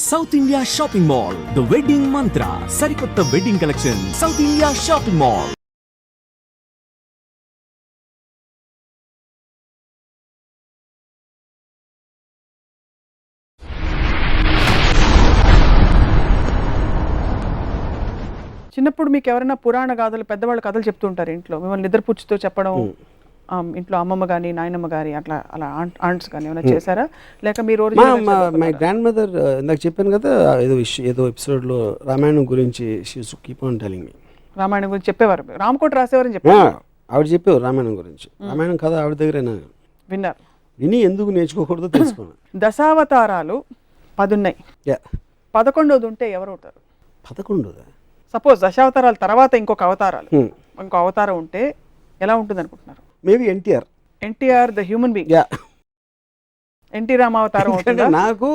South India shopping mall, the wedding మంత్ర, సరికొత్త wedding collection, south India shopping mall. చిన్నప్పుడు మీకు ఎవరైనా పురాణ గాథలు, పెద్దవాళ్ళు కథలు చెప్తుంటారు ఇంట్లో, మిమ్మల్ని నిద్రపుచ్చుతో చెప్పడం, ఇంట్లో అమ్మమ్మ కానీ నాయనమ్మ గారి అట్లా అలా ఆంట్స్ కానీ ఏమైనా చేశారా, లేక మీరు మై గ్రాండ్ మదర్ ఇందాక చెప్పాను కదా, ఏదో ఎపిసోడ్లో రామాయణం గురించి keep on telling me. Ramayanam గురించి చెప్పేవారు, రామకోట రాసేవారని చెప్పారు. ఆవిడ చెప్పేవారు రామాయణం గురించి. రామాయణం కథ ఆవిడ దగ్గర విన్నారు, విని ఎందుకు నేర్చుకోకూడదో తెలుసుకున్నాను. దశావతారాలు 10 ఉన్నాయి, 11వది ఉంటే ఎవరు అవుతారు? 11దా? సపోజ్ దశావతారాల తర్వాత ఇంకో అవతారం ఉంటే ఎలా ఉంటుంది అనుకుంటున్నారు? Maybe NTR the human being. ఎన్టీ రామావతారం అవుతుందా? నాకు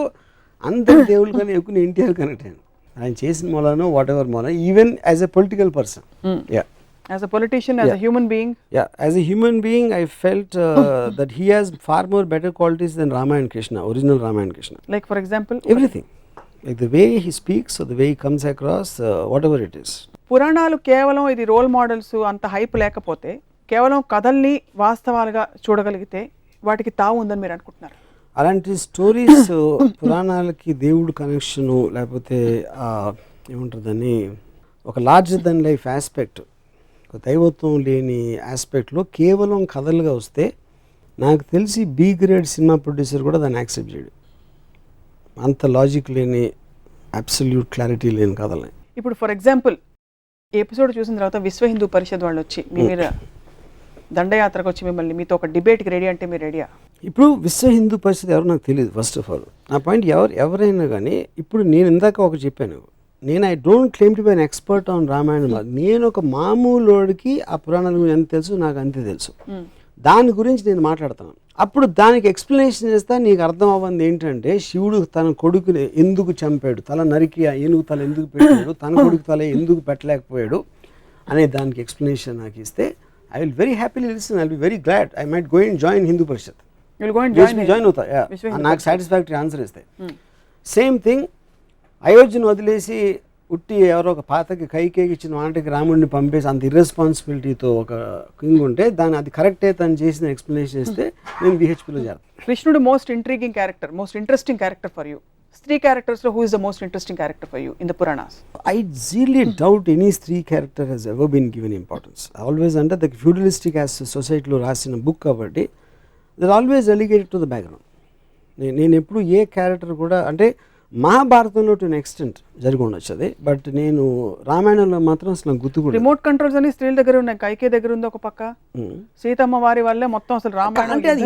అందరి దేవుళ్ళు కానీ ఎక్కువ ఎన్టీఆర్ కనెక్ట్ అయ్యాను. ఆయన చేసిన మూలానో వాట్ ఎవర్ మూల, even as a political person, as a politician, as a human being. As a human being, I felt that he has far more better qualities than Rama and Krishna, original Rama and Krishna. Like for example? Everything. Like the way he speaks or the way he comes across, whatever it is. పురాణాలు కేవలం ఇది role models అంత hype లేకపోతే, కేవలం కథల్ని వాస్తవాలుగా చూడగలిగితే వాటికి తావు ఉందని మీరు అనుకుంటున్నారు? అలాంటి స్టోరీస్ పురాణాలకి దేవుడు కనెక్షను, లేకపోతే ఏముంటుందని ఒక లార్జర్ దెన్ లైఫ్ ఆస్పెక్ట్, ఒక దైవత్వం లేని ఆస్పెక్ట్లో కేవలం కథలుగా వస్తే, నాకు తెలిసి బి గ్రేడ్ సినిమా ప్రొడ్యూసర్ కూడా దాన్ని యాక్సెప్ట్ చేయడు. అంత లాజిక్ లేని, అబ్సల్యూట్ క్లారిటీ లేని కథలని. ఇప్పుడు ఫర్ ఎగ్జాంపుల్ ఈ ఎపిసోడ్ చూసిన తర్వాత విశ్వ హిందూ పరిషత్ వాళ్ళు వచ్చి మీ మీద దండయాత్రకు వచ్చి మిమ్మల్ని మీతో ఒక డిబేట్కి రెడీ అంటే మీరు రెడీయా? ఇప్పుడు విశ్వ హిందూ పరిషత్ ఎవరు నాకు తెలియదు. ఫస్ట్ ఆఫ్ ఆల్ నా పాయింట్, ఎవరైనా కానీ, ఇప్పుడు నేను ఇందాక ఒక చెప్పాను, నేను I don't claim to be an expert on Ramayanam. నేను ఒక మామూలుడికి ఆ పురాణాల గురించి ఎంత తెలుసు నాకు అంతే తెలుసు. దాని గురించి నేను మాట్లాడతాను. అప్పుడు దానికి ఎక్స్ప్లెనేషన్ చేస్తా. నీకు అర్థం అవ్వంది ఏంటంటే, శివుడు తన కొడుకుని ఎందుకు చంపాడు, తల నరికి ఏనుగు తల ఎందుకు పెట్టాడు, తన కొడుకు తల ఎందుకు పెట్టలేకపోయాడు అనే దానికి ఎక్స్ప్లెనేషన్ నాకు ఇస్తే, I will very happily listen. I will be very glad. I might go and join Hindu Parishad. Join అవుతా నాకు సాటిస్ఫాక్టరీ ఆన్సర్ ఇస్తాయి. సేమ్ థింగ్, అయోధ్యను వదిలేసి ఉట్టి ఎవరో ఒక పాతకి కైకేకి ఇచ్చిన వాటికి రాముడిని పంపేసి అంత ఇర్రెస్పాన్సిబిలిటీతో ఒక కింగ్ ఉంటే, దాన్ని అది కరెక్టే తను చేసిన ఎక్స్ప్లెనేషన్ ఇస్తే నేను విహెచ్పిలో చేస్తాను. కృష్ణుడు most intriguing character, most interesting character for you. స్త్రీ క్యారెక్టర్స్లో who is the most interesting character for you in the Puranas? I really doubt any స్త్రీ character has ever been given importance. Always under the feudalistic as సొసైటీలో రాసిన book కాబట్టి they're always relegated to the background. నేను ఎప్పుడు ఏ character కూడా, అంటే మహాభారతంలో to an extent జరిగి ఉండొచ్చు అది, బట్ నేను రామాయణంలో మాత్రం అసలు గుర్తు కూడా. రిమోట్ కంట్రోల్స్ అని స్త్రీల దగ్గర ఉన్నాయి, కైకే దగ్గర ఉంది ఒక పక్క, సీతమ్మ వారి వల్లే మొత్తం అసలు రామాయణం. అంటే అది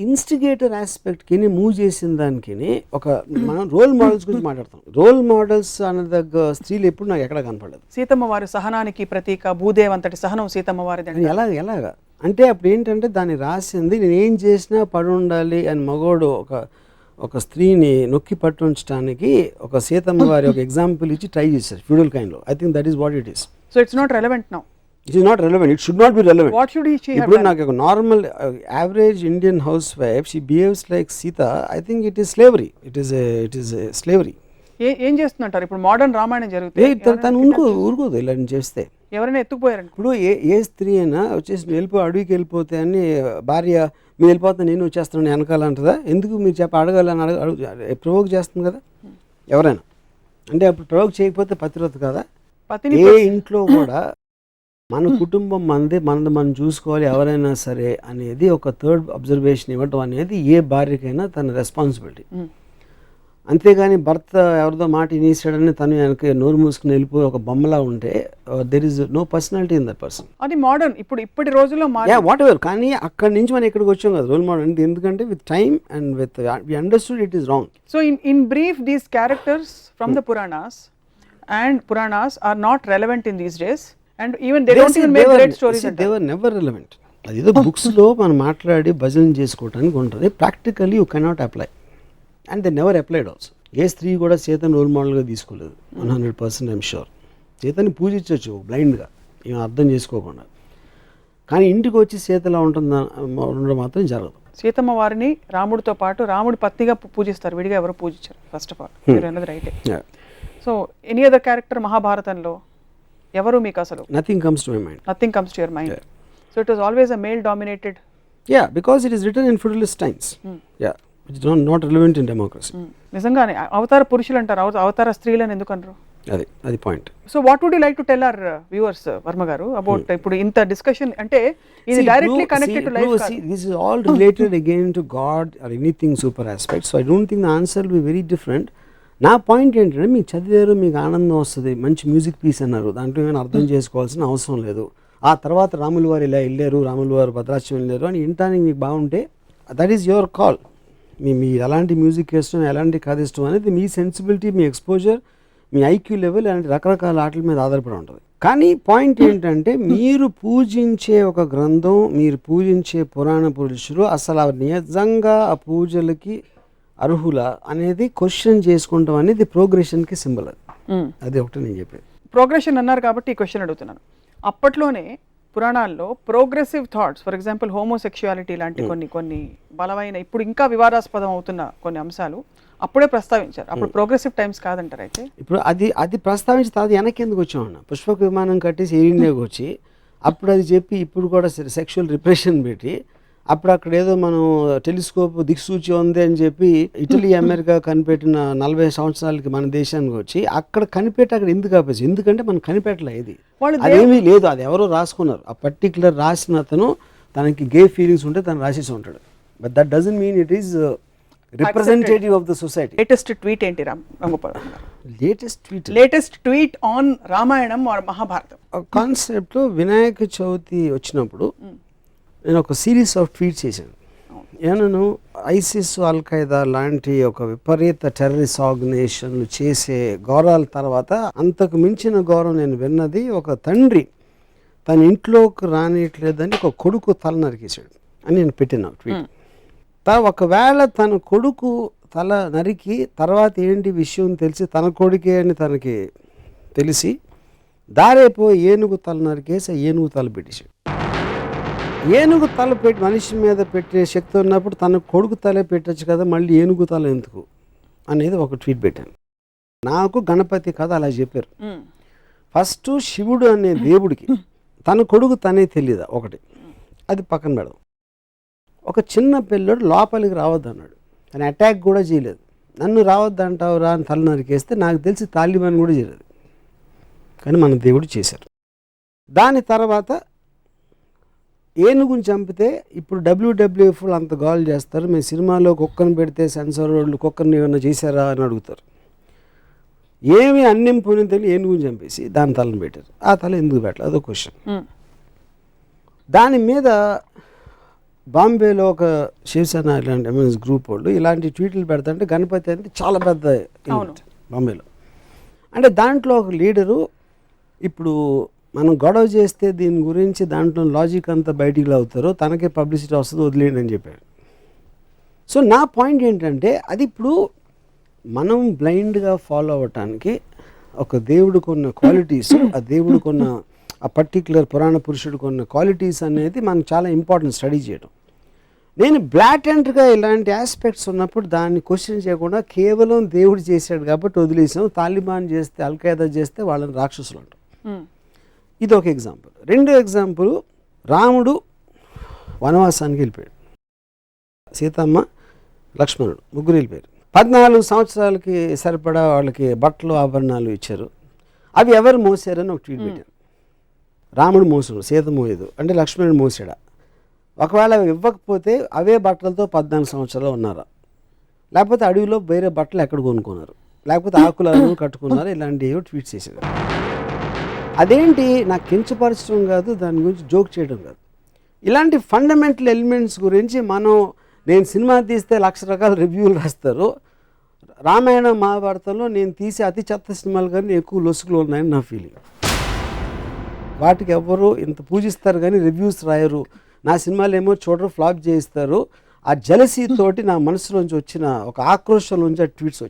ఇన్స్టిగేటర్ ఆస్పెక్ట్కి మూవ్ చేసిన దానికి ఒక మనం రోల్ మోడల్స్ గురించి మాట్లాడతాం. రోల్ మోడల్స్ అనే దగ్గర స్త్రీలు ఎప్పుడు నాకు ఎక్కడ కనపడలేదు. సీతమ్మ వారి సహనానికి ప్రతీక, భూదేవ్ అంతటి సహనం సీతమ్మ వారిది. ఎలాగా అంటే అప్పుడు ఏంటంటే దాన్ని రాసింది, నేను ఏం చేసినా పడి ఉండాలి అని మగోడు ఒక స్త్రీని నొక్కి పట్టించడానికి ఒక సీతమ్మ వారి ఒక ఎగ్జాంపుల్ ఇచ్చి ట్రై చేశారు ఫ్యూడల్ కైండ్లో. I think that is what it is. So it's not relevant now. It is not relevant. It should not be relevant. What should she have ఇప్పుడు నాకు ఒక normal average Indian housewife, she behaves like Sita. I think it is slavery. It is slavery. ఏం చేస్తుంటారు ఇప్పుడు? Modern Ramayanam జరుగుతుంది, తను ఊరుకోదు ఇలా చేస్తే. ఎవరైనా ఎత్తుకుపోయారండి. ఇప్పుడు ఏ స్త్రీ అయినా వచ్చేసి అడవికి వెళ్ళిపోతే అని భార్య, మీరు వెళ్ళిపోతే నేను వచ్చేస్తాను వెనకాలంటదా? ఎందుకు మీరు అడగాలని ప్రవోక్ చేస్తుంది కదా ఎవరైనా. అంటే అప్పుడు ప్రవోక్ చేయకపోతే పతివ్రత కదా. ఏ ఇంట్లో కూడా మన కుటుంబం మనది మనం చూసుకోవాలి ఎవరైనా సరే అనేది ఒక థర్డ్ అబ్జర్వేషన్ ఇవ్వటం అనేది ఏ భార్యకైనా తన రెస్పాన్సిబిలిటీ. అంతేగాని భర్త ఎవరిదో మాట ఇనేసాడని తను వెనక నోరు మూసుకుని వెళ్ళిపోయి ఒక బొమ్మలా ఉంటే, there is no personality in that person. అది మోడర్న్ ఇప్పటి రోజుల్లో వాట్ ఎవర్. కానీ అక్కడి నుంచి మనం ఇక్కడికి వచ్చాం కదా రోల్ మోడల్ అంటే. ఎందుకంటే with time and with we understood it is wrong. So in brief, these characters from the Puranas are not relevant in these days, and even they don't even make great stories. They were never relevant. అదేదో books లో మనం మాట్లాడి భజన చేసుకోవడానికి ఉంటుంది. Practically you cannot apply, and they never applied also. ఏ స్త్రీ కూడా సీతను రోల్ మోడల్గా తీసుకోలేదు. 100% ఐఎమ్ షూర్. సీతని పూజించవచ్చు బ్లైండ్గా, ఏం అర్థం చేసుకోకుండా. కానీ ఇంటికి వచ్చి సీతలా ఉండడం మాత్రం జరగదు. సీతమ్మ వారిని రాముడితో పాటు రాముడి పత్నిగా పూజిస్తారు, విడిగా ఎవరు పూజించారు. ఫస్ట్ ఆఫ్ ఆల్ మీరు అన్నది రైటే. సో ఎనీ అదర్ క్యారెక్టర్ మహాభారతంలో ఎవరు మీకు అసలు? Nothing comes to my mind. Nothing comes to your mind. So it was always a male dominated. Because it is written in federalist times. Which is not relevant in democracy. నిజంగానే అవతార పురుషులు అంటారు, అవతార స్త్రీలని ఎందుకు అంటారు? అది point. So what would you like to tell our viewers Varma గారు అబౌట్ ఇప్పుడు ఇంత డిస్కషన్? అంటే ఇది directly connected to life. This is all related again to God or anything super aspect. So I don't think the answer will be very different. నా point ఏంటంటే, మీకు చదివారు, మీకు ఆనందం వస్తుంది, మంచి మ్యూజిక్ పీస్ అన్నారు, దాంట్లో ఏమైనా అర్థం చేసుకోవాల్సిన అవసరం లేదు. ఆ తర్వాత రాముల వారు ఇలా వెళ్ళారు, రాముల వారు భద్రాచలం వెళ్ళారు అని వినటానికి మీకు బాగుంటే దట్ ఈస్ యువర్ కాల్. మీ ఎలాంటి మ్యూజిక్ ఇష్టం, ఎలాంటి కథ ఇష్టం అనేది మీ సెన్సిబిలిటీ, మీ ఎక్స్పోజర్, మీ ఐక్యూ లెవెల్ అలాంటి రకరకాల ఆటల మీద ఆధారపడి ఉంటుంది. కానీ పాయింట్ ఏంటంటే, మీరు పూజించే ఒక గ్రంథం, మీరు పూజించే పురాణ పురుషులు అసలు నిజంగా ఆ పూజలకి అర్హుల అనేది క్వశ్చన్ చేసుకుంటాం అనేది ప్రోగ్రెషన్కి సింబల్. అది ఒకటి నేను చెప్పేది. ప్రోగ్రెషన్ అన్నారు కాబట్టి ఈ క్వశ్చన్ అడుగుతున్నాను. అప్పట్లోనే పురాణాల్లో progressive thoughts, for example homosexuality లాంటి కొన్ని బలమైన, ఇప్పుడు ఇంకా వివాదాస్పదం అవుతున్న కొన్ని అంశాలు అప్పుడే ప్రస్తావించారు. అప్పుడు ప్రోగ్రెసివ్ టైమ్స్ కాదంటారు. అయితే ఇప్పుడు అది ప్రస్తావించి తర్వాత వెనక్కి ఎందుకు వచ్చామన్న, పుష్పక విమానం కట్టేసి ఎయిర్ ఇండియాకి వచ్చి అప్పుడు అది చెప్పి ఇప్పుడు కూడా సెక్షువల్ రిప్రెషన్ పెట్టి అప్పుడు అక్కడ ఏదో మనం టెలిస్కోప్ దిక్సూచి ఉంది అని చెప్పి ఇటలీ అమెరికా కనిపెట్టిన 40 సంవత్సరాలకి మన దేశానికి వచ్చి అక్కడ కనిపెట్టి అక్కడ ఎందుకు ఆపేసి, ఎందుకంటే మనం కనిపెట్టలే, ఇది అదేమీ లేదు, అది ఎవరో రాసుకున్నారు. ఆ పర్టికులర్ రాసిన అతను తనకి గే ఫీలింగ్స్ ఉంటే తను రాసేసి ఉంటాడు. But that doesn't mean it is representative of the society. Latest tweet ఏంటి Ramgopal? Latest tweet on Ramayanam or Mahabharatam కాన్సెప్ట్లో వినాయక చవితి వచ్చినప్పుడు నేను ఒక సిరీస్ ఆఫ్ ట్వీట్స్ చేశాను. నేను ఐసిస్, అల్ ఖైదా లాంటి ఒక విపరీత టెర్రరిస్ట్ ఆర్గనైజేషన్లు చేసే ఘోరాల తర్వాత అంతకు మించిన ఘోరం నేను విన్నది, ఒక తండ్రి తన ఇంట్లోకి రానియట్లేదని ఒక కొడుకు తల నరికేశాడు అని నేను పెట్టిన ట్వీట్. ఒకవేళ తన కొడుకు తల నరికి తర్వాత ఏంటి విషయం తెలిసి తన కొడుకే అని తనకి తెలిసి దారేపో ఏనుగు తల నరికేసి ఏనుగు తల పెట్టేశాడు. ఏనుగు తల పెట్టి మనిషి మీద పెట్టే శక్తి ఉన్నప్పుడు తన కొడుకు తలే పెట్టచ్చు కదా, మళ్ళీ ఏనుగు తల ఎందుకు అనేది ఒక ట్వీట్ పెట్టాను. నాకు గణపతి కథ అలా చెప్పారు. ఫస్ట్ శివుడు అనే దేవుడికి తన కొడుకు తనే తెలియదా ఒకటి, అది పక్కన పెడదాం. ఒక చిన్న పిల్లడు లోపలికి రావద్దు అన్నాడు, కానీ అటాక్ కూడా చేయలేదు. నన్ను రావద్దు అంటావు రా అని తల నరికేస్తే నాకు తెలిసి తాలిబాన్ కూడా చేయలేదు, కానీ మన దేవుడు చేశారు. దాని తర్వాత ఏనుగుని చంపితే ఇప్పుడు WWF అంత గోల్ చేస్తారు, మేము సినిమాలో కుక్కను పెడితే సెన్సార్ వాళ్ళు కుక్కర్ని ఏమన్నా చేశారా అని అడుగుతారు. ఏమి అన్నం పోయిన తెలియదు, ఏనుగుని చంపేసి దాని తలను పెట్టారు. ఆ తల ఎందుకు పెట్టలేదు అదో క్వశ్చన్. దాని మీద బాంబేలో ఒక శివసేన ఇలాంటి ఎంఎస్ గ్రూప్ వాళ్ళు ఇలాంటి ట్వీట్లు పెడతాంటే గణపతి అంటే చాలా పెద్ద ఈవెంట్ బాంబేలో. అంటే దాంట్లో ఒక లీడరు ఇప్పుడు మనం గొడవ చేస్తే దీని గురించి దాంట్లో లాజిక్ అంతా బయటికి లాగుతారో తనకే పబ్లిసిటీ వస్తుంది, వదిలేయండి అని చెప్పాడు. సో నా పాయింట్ ఏంటంటే, అది ఇప్పుడు మనం బ్లైండ్గా ఫాలో అవ్వటానికి ఒక దేవుడికి ఉన్న క్వాలిటీస్, ఆ దేవుడికి ఉన్న ఆ పర్టిక్యులర్ పురాణ పురుషుడికి ఉన్న క్వాలిటీస్ అనేది మనకు చాలా ఇంపార్టెంట్ స్టడీ చేయడం. నేను బ్లాటెంట్గా ఇలాంటి ఆస్పెక్ట్స్ ఉన్నప్పుడు దాన్ని క్వశ్చన్ చేయకుండా కేవలం దేవుడు చేశాడు కాబట్టి వదిలేసాం, తాలిబాన్ చేస్తే, అల్ ఖైదా చేస్తే వాళ్ళని రాక్షసులు అంటాం. ఇది ఒక ఎగ్జాంపుల్. రెండో ఎగ్జాంపుల్, రాముడు వనవాసానికి వెళ్ళిపోయాడు, సీతమ్మ లక్ష్మణుడు ముగ్గురు వెళ్ళిపోయారు. 14 సంవత్సరాలకి సరిపడా వాళ్ళకి బట్టలు ఆభరణాలు ఇచ్చారు. అవి ఎవరు మోసారని ఒక ట్వీట్ పెట్టారు. రాముడు మోసాడు, సీత మోయదు అంటే లక్ష్మణుడు మోసాడా? ఒకవేళ ఇవ్వకపోతే అవే బట్టలతో 14 సంవత్సరాలు ఉన్నారా? లేకపోతే అడవిలో వేరే బట్టలు ఎక్కడ కొనుక్కున్నారు? లేకపోతే ఆకులను కట్టుకున్నారు? ఇలాంటివి ట్వీట్ చేశారు. అదేంటి, నాకు కించపరచడం కాదు, దాని గురించి జోక్ చేయడం కాదు. ఇలాంటి ఫండమెంటల్ ఎలిమెంట్స్ గురించి నేను సినిమా తీస్తే 1,00,000 రకాల రివ్యూలు రాస్తారు. రామాయణ మహాభారతంలో నేను తీసే అతి చెత్త సినిమాలు కానీ ఎక్కువ లొసుకులు ఉన్నాయని నా ఫీలింగ్. వాటికి ఎవరు ఇంత పూజిస్తారు కానీ రివ్యూస్ రాయరు. నా సినిమాలు ఏమో చూడరు, ఫ్లాప్ చేయిస్తారు. ఆ జలసీ తోటి నా మనసులోంచి వచ్చిన ఒక ఆక్రోషంలోంచి ఆ ట్వీట్స్ వచ్చాయి.